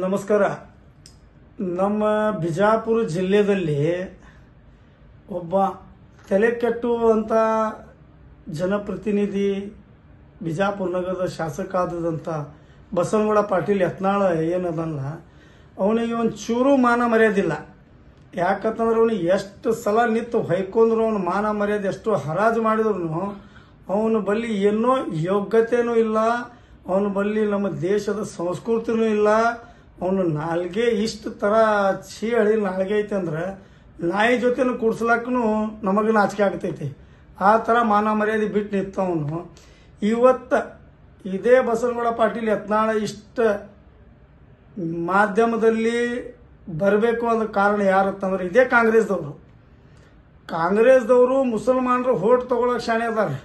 ನಮಸ್ಕಾರ. ನಮ್ಮ ಬಿಜಾಪುರ ಜಿಲ್ಲೆಯಲ್ಲಿ ಒಬ್ಬ ತಲೆ ಕೆಟ್ಟುವಂಥ ಜನಪ್ರತಿನಿಧಿ, ಬಿಜಾಪುರ ನಗರದ ಶಾಸಕ ಆದಂಥ ಬಸನಗೌಡ ಪಾಟೀಲ್ ಯತ್ನಾಳ ಏನದಲ್ಲ, ಅವನಿಗೆ ಒಂದು ಚೂರು ಮಾನ ಮರ್ಯಾದಿಲ್ಲ. ಯಾಕಂತಂದ್ರೆ ಅವನಿಗೆ ಎಷ್ಟು ಸಲ ನಿಂತು ಹೊಯ್ಕೊಂಡ್ರು ಅವನು ಮಾನ ಮರ್ಯಾದೆ ಎಷ್ಟು ಹರಾಜು ಮಾಡಿದ್ರು ಅವನ ಬಳಿ ಏನೋ ಯೋಗ್ಯತೆನೂ ಇಲ್ಲ, ಅವನ ಬಳಿ ನಮ್ಮ ದೇಶದ ಸಂಸ್ಕೃತಿನೂ ಇಲ್ಲ. ಅವನು ನಾಲ್ಗೆ ಇಷ್ಟು ಥರ ಹಳಿ ನಾಲ್ಗೆ ಐತೆ ಅಂದ್ರೆ ನಾಯಿ ಜೊತೆನೂ ಕೂಡ್ಸ್ಲಾಕೂ ನಮಗೆ ನಾಚಿಕೆ ಆಗ್ತೈತಿ. ಆ ಥರ ಮಾನ ಮರ್ಯಾದೆ ಬಿಟ್ಟು ನಿಂತವನು ಇವತ್ತು ಇದೇ ಬಸನಗೌಡ ಪಾಟೀಲ್ ಯತ್ನಾಳ ಇಷ್ಟ ಮಾಧ್ಯಮದಲ್ಲಿ ಬರಬೇಕು ಅನ್ನೋ ಕಾರಣ ಯಾರತ್ತಂದ್ರೆ ಇದೇ ಕಾಂಗ್ರೆಸ್ದವರು ಮುಸಲ್ಮಾನರು ಹೋಟ್ ತಗೊಳಕ್ ಶಾಣೆ ಅದಾರೆ.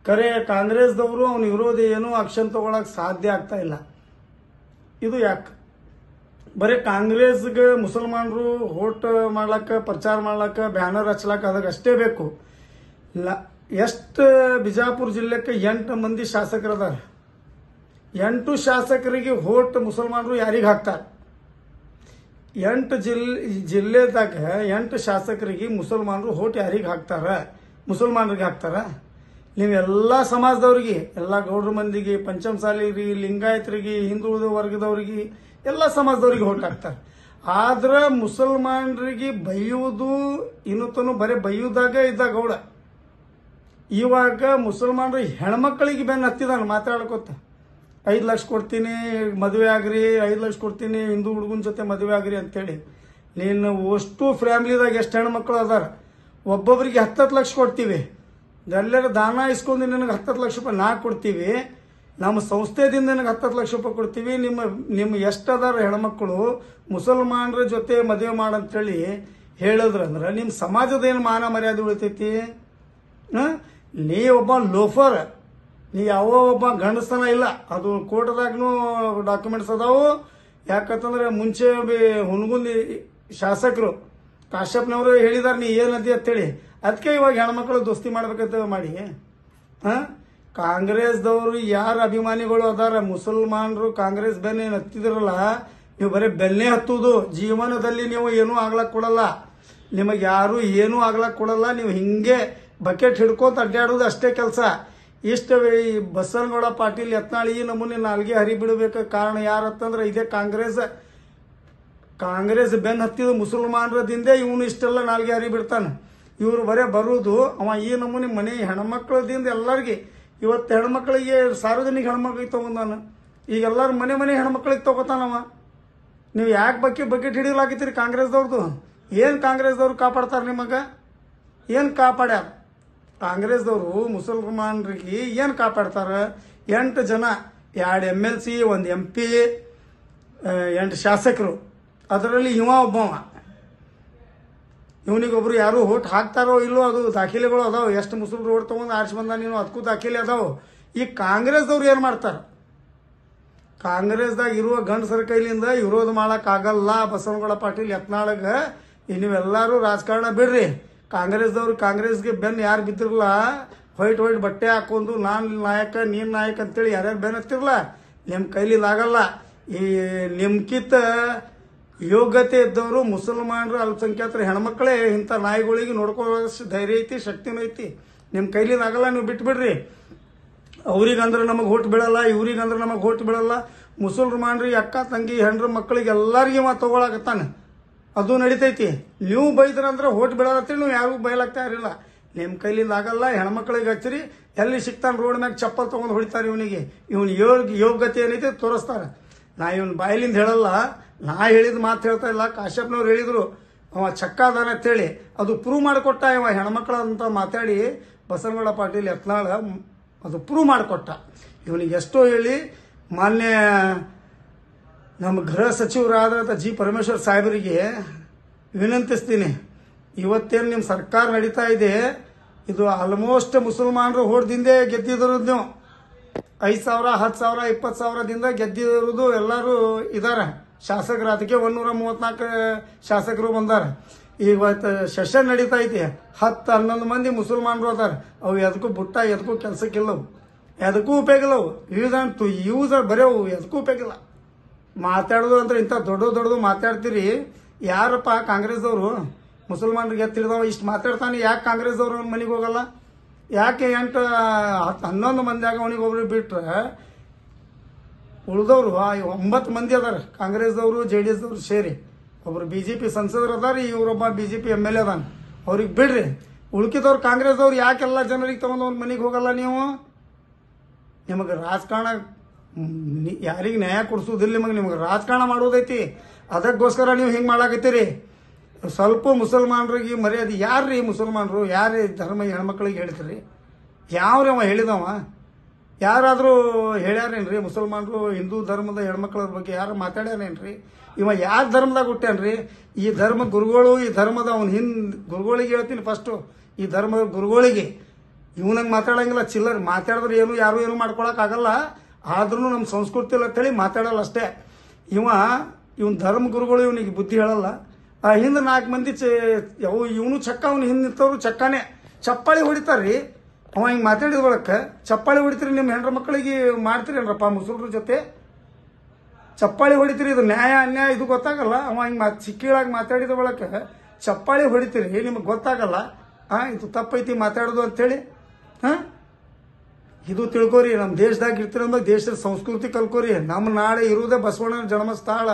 ಖರೆ ಕಾಂಗ್ರೆಸ್ದವರು ಅವನ ವಿರೋಧಿ ಏನೂ ಆಕ್ಷನ್ ತಗೊಳಕ್ ಸಾಧ್ಯ ಆಗ್ತಾ ಇಲ್ಲ. ಇದು ಯಾಕೆ? ಬರೀ ಕಾಂಗ್ರೆಸ್ಗೆ ಮುಸಲ್ಮಾನರು ಹೋಟ್ ಮಾಡ್ಲಕ್ಕ, ಪ್ರಚಾರ ಮಾಡ್ಲಕ್ಕ, ಬ್ಯಾನರ್ ಹಚ್ಲಕ್ಕ ಅದಾಗ ಅಷ್ಟೇ ಬೇಕು. ಎಷ್ಟು ಬಿಜಾಪುರ ಜಿಲ್ಲೆಕ್ಕೆ 8 ಮಂದಿ ಶಾಸಕರದಾರ. 8 ಶಾಸಕರಿಗೆ ಹೋಟ್ ಮುಸಲ್ಮಾನರು ಯಾರಿಗೆ ಹಾಕ್ತಾರೆ? 8 ಜಿಲ್ಲೆದಾಗ 8 ಶಾಸಕರಿಗೆ ಮುಸಲ್ಮಾನರು ಹೋಟ್ ಯಾರಿಗೆ ಹಾಕ್ತಾರ? ಮುಸಲ್ಮಾನರಿಗೆ ಹಾಕ್ತಾರ? ನೀವೆಲ್ಲ ಸಮಾಜದವ್ರಿಗೆ, ಎಲ್ಲ ಗೌಡ್ರ ಮಂದಿಗೆ, ಪಂಚಮಸಾಲಿಗೆ, ಲಿಂಗಾಯತರಿಗೆ, ಹಿಂದುಳಿದ ವರ್ಗದವ್ರಿಗೆ, ಎಲ್ಲ ಸಮಾಜದವ್ರಿಗೆ ಹೋಟ್ ಹಾಕ್ತಾರೆ. ಆದ್ರೆ ಮುಸಲ್ಮಾನರಿಗೆ ಬೈಯುವುದು ಇನ್ನೂ ಬರೀ ಬೈಯುವುದಾಗ ಇದ್ದ ಗೌಡ. ಇವಾಗ ಮುಸಲ್ಮಾನರು ಹೆಣ್ಮಕ್ಳಿಗೆ ಬೆನ್ನು ಹತ್ತಿದಾನ ಮಾತಾಡ್ಕೊತ. 5 ಲಕ್ಷ ಕೊಡ್ತೀನಿ ಮದುವೆ ಆಗ್ರಿ, 5 ಲಕ್ಷ ಕೊಡ್ತೀನಿ ಹಿಂದೂ ಹುಡುಗನ ಜೊತೆ ಮದುವೆ ಆಗ್ರಿ ಅಂತೇಳಿ. ನೀನು ಅಷ್ಟು ಫ್ಯಾಮಿಲಿದಾಗ ಎಷ್ಟು ಹೆಣ್ಮಕ್ಳು ಅದಾರ? ಒಬ್ಬೊಬ್ಬರಿಗೆ 10 ಲಕ್ಷ ಕೊಡ್ತೀವಿ. ಎಲ್ಲರ ದಾನ ಇಸ್ಕೊಂಡು ನಿನಗೆ 10 ಲಕ್ಷ ರೂಪಾಯಿ ನಾ ಕೊಡ್ತೀವಿ. ನಮ್ಮ ಸಂಸ್ಥೆದಿಂದ ನಿನಗೆ 10 ಲಕ್ಷ ರೂಪಾಯಿ ಕೊಡ್ತೀವಿ. ನಿಮ್ಮ ಎಷ್ಟದಾರ ಹೆಣ್ಮಕ್ಳು ಮುಸಲ್ಮಾನರ ಜೊತೆ ಮದುವೆ ಮಾಡಂತೇಳಿ ಹೇಳಿದ್ರಂದ್ರೆ ನಿಮ್ಮ ಸಮಾಜದ ಏನು ಮಾನ ಮರ್ಯಾದೆ ಉಳಿತೈತಿ? ನೀ ಒಬ್ಬ ಲೋಫರ್, ನೀ ಯಾವ ಒಬ್ಬ ಗಂಡಸ್ತನ ಇಲ್ಲ. ಅದು ಕೋರ್ಟ್ದಾಗೂ ಡಾಕ್ಯುಮೆಂಟ್ಸ್ ಅದಾವು. ಯಾಕಂತಂದ್ರೆ ಮುಂಚೆ ಹುನಗುಂದಿ ಶಾಸಕರು ಕಾಶ್ಯಪ್ನವರು ಹೇಳಿದಾರೆ ನೀ ಏನದಿ ಅಂತೇಳಿ. ಅದಕ್ಕೆ ಇವಾಗ ಹೆಣ್ಮಕ್ಳು ದೋಸ್ತಿ ಮಾಡ್ಬೇಕಂತ ಮಾಡಿ. ಕಾಂಗ್ರೆಸ್ದವರು ಯಾರು ಅಭಿಮಾನಿಗಳು ಅದಾರ, ಮುಸಲ್ಮಾನರು ಕಾಂಗ್ರೆಸ್ ಬೆನ್ನೆ ಹತ್ತಿದ್ರಲ್ಲ, ನೀವು ಬರೀ ಬೆನ್ನೆ ಹತ್ತುವುದು. ಜೀವನದಲ್ಲಿ ನೀವು ಏನೂ ಆಗ್ಲಕ್ ಕೊಡಲ್ಲ, ನಿಮಗೆ ಯಾರು ಏನೂ ಆಗ್ಲಕ್ ಕೊಡಲ್ಲ. ನೀವು ಹಿಂಗೆ ಬಕೆಟ್ ಹಿಡ್ಕೋತ ಅಡ್ಡಾಡೋದು ಅಷ್ಟೇ ಕೆಲಸ. ಇಷ್ಟ ಬಸನಗೌಡ ಪಾಟೀಲ್ ಯತ್ನಾಳ ಈ ನಮೂನೆ ನಾಲ್ಗೆ ಹರಿಬಿಡಬೇಕು ಕಾರಣ ಯಾರತ್ತಂದ್ರೆ ಇದೇ ಕಾಂಗ್ರೆಸ್ ಬೆನ್ ಹತ್ತಿದ ಮುಸಲ್ಮಾನರದಿಂದ ಇವನು ಇಷ್ಟೆಲ್ಲ ನಾಲ್ಗೆ ಹರಿಬಿಡ್ತಾನೆ. ಇವರು ಬರೇ ಬರುವುದು ಅವ ಈ ನಮೂನೆ ಮನೆ ಹೆಣ್ಮಕ್ಳದಿಂದ ಎಲ್ಲರಿಗೆ. ಇವತ್ತು ಹೆಣ್ಮಕ್ಳಿಗೆ ಸಾರ್ವಜನಿಕ ಹೆಣ್ಮಕ್ಳಿಗೆ ತಗೊಂಡಾನ, ಈಗ ಎಲ್ಲರೂ ಮನೆ ಹೆಣ್ಮಕ್ಳಿಗೆ ತಗೋತಾನವ. ನೀವು ಯಾಕೆ ಬಕೆಟ್ ಹಿಡಿಯಲಾಗಿತ್ತೀರಿ ಕಾಂಗ್ರೆಸ್ದವ್ರದ್ದು? ಏನು ಕಾಂಗ್ರೆಸ್ದವ್ರು ಕಾಪಾಡ್ತಾರೆ ನಿಮಗೆ? ಏನು ಕಾಪಾಡ್ಯಾರ? ಕಾಂಗ್ರೆಸ್ದವರು ಮುಸಲ್ಮಾನರಿಗೆ ಏನು ಕಾಪಾಡ್ತಾರೆ? 8 ಜನ, 2 MLC, 1 MP, 8 ಶಾಸಕರು, ಅದರಲ್ಲಿ ಇವ ಒಬ್ಬವ. ಇವನಿಗೊಬ್ರು ಯಾರು ಹೋಟ್ ಹಾಕ್ತಾರೋ ಇಲ್ಲೋ ಅದು ದಾಖಲೆಗಳು ಅದಾವ. ಎಷ್ಟು ಮುಸಲ್ರು ಓಟ್ ತಗೊಂಡು ಆರಿಸಿ ಬಂದ ನೀನು ಅದಕ್ಕೂ ದಾಖಲೆ ಅದಾವ. ಈ ಕಾಂಗ್ರೆಸ್ದವ್ರು ಏನು ಮಾಡ್ತಾರೆ? ಕಾಂಗ್ರೆಸ್ದಾಗ ಇರುವ ಗಂಡಸರ ಕೈಲಿಂದ ವಿರೋಧ ಮಾಡಕ್ಕಾಗಲ್ಲ ಬಸನಗೌಡ ಪಾಟೀಲ್ ಯತ್ನಾಳಗ. ನೀವೆಲ್ಲರೂ ರಾಜಕಾರಣ ಬಿಡ್ರಿ. ಕಾಂಗ್ರೆಸ್ದವ್ರು ಕಾಂಗ್ರೆಸ್ಗೆ ಬೆನ್ನು ಯಾರು ಬಿದ್ದಿರಲ್ಲ, ವೈಟ್ ಬಟ್ಟೆ ಹಾಕೊಂಡು ನಾನು ನಾಯಕ ನೀನು ನಾಯಕ ಅಂತೇಳಿ ಯಾರ್ಯಾರು ಬೆನ್ನು ಹತ್ತಿರಲ್ಲ, ನಿಮ್ಮ ಕೈಲಿಂದಾಗಲ್ಲ. ಈ ನಿಮ್ಕಿಂತ ಯೋಗ್ಯತೆ ಇದ್ದವರು ಮುಸಲ್ಮಾನರು, ಅಲ್ಪಸಂಖ್ಯಾತರ ಹೆಣ್ಮಕ್ಳೇ ಇಂಥ ನಾಯಿಗಳಿಗೆ ನೋಡ್ಕೊಳ್ಳೋಷ್ಟು ಧೈರ್ಯ ಐತಿ, ಶಕ್ತಿನೂ ಐತಿ. ನಿಮ್ಮ ಕೈಲಿಂದಾಗಲ್ಲ, ನೀವು ಬಿಟ್ಬಿಡ್ರಿ. ಅವ್ರಿಗಂದ್ರೆ ನಮಗೆ ಹೋಟ್ ಬೀಳಲ್ಲ, ಇವ್ರಿಗಂದ್ರೆ ನಮಗೆ ಹೋಟ್ ಬೀಳಲ್ಲ. ಮುಸಲ್ಮಾನ್ರಿಗೆ ಅಕ್ಕ ತಂಗಿ ಹೆಣ್ರ ಮಕ್ಕಳಿಗೆ ಎಲ್ಲರಿಗೆ ತಗೊಳಕತ್ತಾನೆ. ಅದು ನಡಿತೈತಿ. ನೀವು ಬೈದ್ರಂದ್ರೆ ಹೋಟ್ ಬೀಳತ್ತೇಳಿ ನೀವು ಯಾರಿಗೂ ಬೈಲಾಗ್ತಾ ಇರಲಿಲ್ಲ. ನಿಮ್ಮ ಕೈಲಿಂದ ಆಗಲ್ಲ. ಹೆಣ್ಮಕ್ಳಿಗೆ ಹಚ್ಚಿರಿ, ಎಲ್ಲಿ ಸಿಗ್ತಾನೆ ರೋಡ್ ಮ್ಯಾಗ ಚಪ್ಪಲ್ ತೊಗೊಂಡು ಹೊಡಿತಾರೆ ಇವನಿಗೆ. ಇವನು ಯೋಗ್ಯತೆ ಏನೈತೆ ತೋರಿಸ್ತಾರೆ. ನಾ ಇವನ್ ಬಾಯಿಲಿಂದ ಹೇಳಲ್ಲ, ನಾ ಹೇಳಿದ ಮಾತು ಹೇಳ್ತಾ ಇಲ್ಲ. ಕಾಶ್ಯಪ್ನವ್ರು ಹೇಳಿದ್ರು ಅವ ಚಕ್ಕ ಅದಾನ ಅಂತೇಳಿ, ಅದು ಪ್ರೂವ್ ಮಾಡಿಕೊಟ್ಟ ಇವ ಹೆಣ್ಮಕ್ಳ ಅಂತ ಮಾತಾಡಿ ಬಸನಗೌಡ ಪಾಟೀಲ್ ಯತ್ನಾಳ ಅದು ಪ್ರೂವ್ ಮಾಡಿಕೊಟ್ಟ. ಇವನಿಗೆ ಎಷ್ಟೋ ಹೇಳಿ ಮಾನ್ಯ ನಮ್ಮ ಗೃಹ ಸಚಿವರಾದ ಜಿ ಪರಮೇಶ್ವರ್ ಸಾಹೇಬರಿಗೆ ವಿನಂತಿಸ್ತೀನಿ. ಇವತ್ತೇನು ನಿಮ್ಮ ಸರ್ಕಾರ ನಡೀತಾ ಇದೆ, ಇದು ಆಲ್ಮೋಸ್ಟ್ ಮುಸಲ್ಮಾನರು ಹೋಟದಿಂದೇ ಗೆದ್ದಿದ್ರು. ನೀವು 5,000, 10,000, 20,000ದಿಂದ ಗೆದ್ದಿರುವುದು ಎಲ್ಲರೂ ಇದಾರೆ ಶಾಸಕರು. ಅದಕ್ಕೆ 134 ಶಾಸಕರು ಬಂದಾರ. ಇವತ್ತು ಸೆಷನ್ ನಡೀತಾ ಐತಿ. 10-11 ಮಂದಿ ಮುಸಲ್ಮಾನರು ಅದಾರ. ಅವು ಎದಕ್ಕೂ ಬುಟ್ಟ ಎದಕ್ಕೂ ಕೆಲಸಕ್ಕಿಲ್ಲವು. ಎದಕ್ಕೂ ಉಪಯೋಗ ಇಲ್ಲ ಅವು. ಯೂಸ್ ಬರೀ ಅವು ಎದಕ್ಕೂ ಉಪಯೋಗ ಇಲ್ಲ. ಮಾತಾಡೋದು ಅಂದ್ರೆ ಇಂಥ ದೊಡ್ಡದು ಮಾತಾಡ್ತೀರಿ. ಯಾರಪ್ಪ ಕಾಂಗ್ರೆಸ್ದವರು ಮುಸಲ್ಮಾನರಿಗೆ ತಿಳಿದವ ಇಷ್ಟು ಮಾತಾಡ್ತಾನೆ? ಯಾಕೆ ಕಾಂಗ್ರೆಸ್ದವ್ರು ಅವ್ನ ಮನೆಗೆ ಹೋಗಲ್ಲ? ಯಾಕೆ 11 ಮಂದಿಯಾಗ ಅವನಿಗೆ ಒಬ್ರು ಬಿಟ್ರೆ ಉಳಿದವರು 9 ಮಂದಿ ಅದಾರ ಕಾಂಗ್ರೆಸ್ದವರು JDS ದವ್ರು ಸೇರಿ. ಒಬ್ರು BJP ಸಂಸದರು ಅದಾರ, ಇವರೊಬ್ಬ BJP MLA ಅದಾನ. ಅವ್ರಿಗೆ ಬಿಡ್ರಿ. ಉಳ್ಕಿದವ್ರು ಕಾಂಗ್ರೆಸ್ದವ್ರು ಯಾಕೆಲ್ಲ ಜನರಿಗೆ ತಗೊಂಡು ಅವ್ನ ಮನೆಗೆ ಹೋಗಲ್ಲ ನೀವು? ನಿಮಗೆ ರಾಜಕಾರಣ ಯಾರಿಗೆ ನ್ಯಾಯ ಕೊಡಿಸೋದಿಲ್ಲ. ನಿಮಗೆ ರಾಜಕಾರಣ ಮಾಡೋದೈತಿ. ಅದಕ್ಕೋಸ್ಕರ ನೀವು ಹಿಂಗೆ ಮಾಡಾಕತ್ತೀರಿ. ಸ್ವಲ್ಪ ಮುಸಲ್ಮಾನರಿಗೆ ಮರ್ಯಾದೆ. ಯಾರ್ರೀ ಮುಸಲ್ಮಾನರು? ಯಾರೇ ಧರ್ಮ ಹೆಣ್ಮಕ್ಳಿಗೆ ಹೇಳ್ತೀರಿ? ಯಾವ್ರಿ ಅವ ಹೇಳಿದವ? ಯಾರಾದರೂ ಹೇಳ್ಯಾರೇನ್ರಿ? ಮುಸಲ್ಮಾನರು ಹಿಂದೂ ಧರ್ಮದ ಹೆಣ್ಮಕ್ಳ ಬಗ್ಗೆ ಯಾರು ಮಾತಾಡ್ಯಾರೇನ್ರಿ? ಇವ ಯಾವ ಧರ್ಮದಾಗ ಹುಟ್ಟ್ಯಾನ್ರಿ? ಈ ಧರ್ಮ ಗುರುಗಳು, ಈ ಧರ್ಮದ ಅವ್ನ ಗುರುಗಳಿಗೆ ಹೇಳ್ತೀನಿ ಫಸ್ಟು. ಈ ಧರ್ಮದ ಗುರುಗಳಿಗೆ ಇವನಂಗೆ ಮಾತಾಡಂಗಿಲ್ಲ. ಚಿಲ್ಲರ್ ಮಾತಾಡಿದ್ರೆ ಯಾರು ಏನು ಮಾಡ್ಕೊಳಕ್ಕಾಗಲ್ಲ. ಆದ್ರೂ ನಮ್ಮ ಸಂಸ್ಕೃತಿ ಇಲ್ಲ ಅಂತೇಳಿ ಮಾತಾಡಲ್ಲ ಅಷ್ಟೇ. ಇವನ್ ಧರ್ಮ ಗುರುಗಳು ಇವನಿಗೆ ಬುದ್ಧಿ ಹೇಳಲ್ಲ. ಹಿಂದೆ 4 ಮಂದಿ ಇವನು ಚಕ್ಕ, ಅವ್ನು ಹಿಂದೆ ನಿಂತವ್ರು ಚಕ್ಕಾನೆ ಚಪ್ಪಾಳಿ ಹೊಡಿತಾರ್ರಿ. ಅವ ಹಿಂಗೆ ಮಾತಾಡಿದ ಬಳಕ ಚಪ್ಪಾಳಿ ಹೊಡಿತೀರಿ. ನಿಮ್ಮ ಹೆಣ್ರ ಮಕ್ಕಳಿಗೆ ಮಾಡ್ತೀರೇನ್ರಪ್ಪ ಮುಸಲ್ರ ಜೊತೆ? ಚಪ್ಪಾಳಿ ಹೊಡಿತೀರಿ. ಇದು ನ್ಯಾಯ ಅನ್ಯಾಯ ಇದು ಗೊತ್ತಾಗಲ್ಲ. ಅವ ಹಿಂಗೆ ಚಿಕ್ಕೀಳಾಗಿ ಮಾತಾಡಿದ ಬಳಕ ಚಪ್ಪಾಳಿ ಹೊಡಿತೀರಿ. ನಿಮಗೆ ಗೊತ್ತಾಗಲ್ಲ ಇದು ತಪ್ಪೈತಿ ಮಾತಾಡೋದು ಅಂತೇಳಿ. ಇದು ತಿಳ್ಕೊರಿ. ನಮ್ಮ ದೇಶದಾಗ ಇರ್ತೀರ ಅಂದಾಗ ದೇಶದ ಸಂಸ್ಕೃತಿ ಕಲ್ಕೋರಿ. ನಮ್ಮ ನಾಡೆ ಇರುವುದೇ ಬಸವಣ್ಣನ ಜನ್ಮಸ್ಥಳ,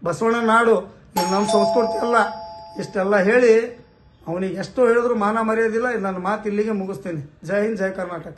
ಬಸವಣ್ಣ ನಾಡು. ಇದು ನಮ್ಮ ಸಂಸ್ಕೃತಿ ಅಲ್ಲ. ಇಷ್ಟೆಲ್ಲ ಹೇಳಿ ಅವನಿಗೆ ಎಷ್ಟು ಹೇಳಿದ್ರು ಮಾನ ಮರ್ಯಾದಿಲ್ಲ. ನನ್ನ ಮಾತು ಇಲ್ಲಿಗೆ ಮುಗಿಸ್ತೀನಿ. ಜೈ ಹಿಂದ್, ಜೈ ಕರ್ನಾಟಕ.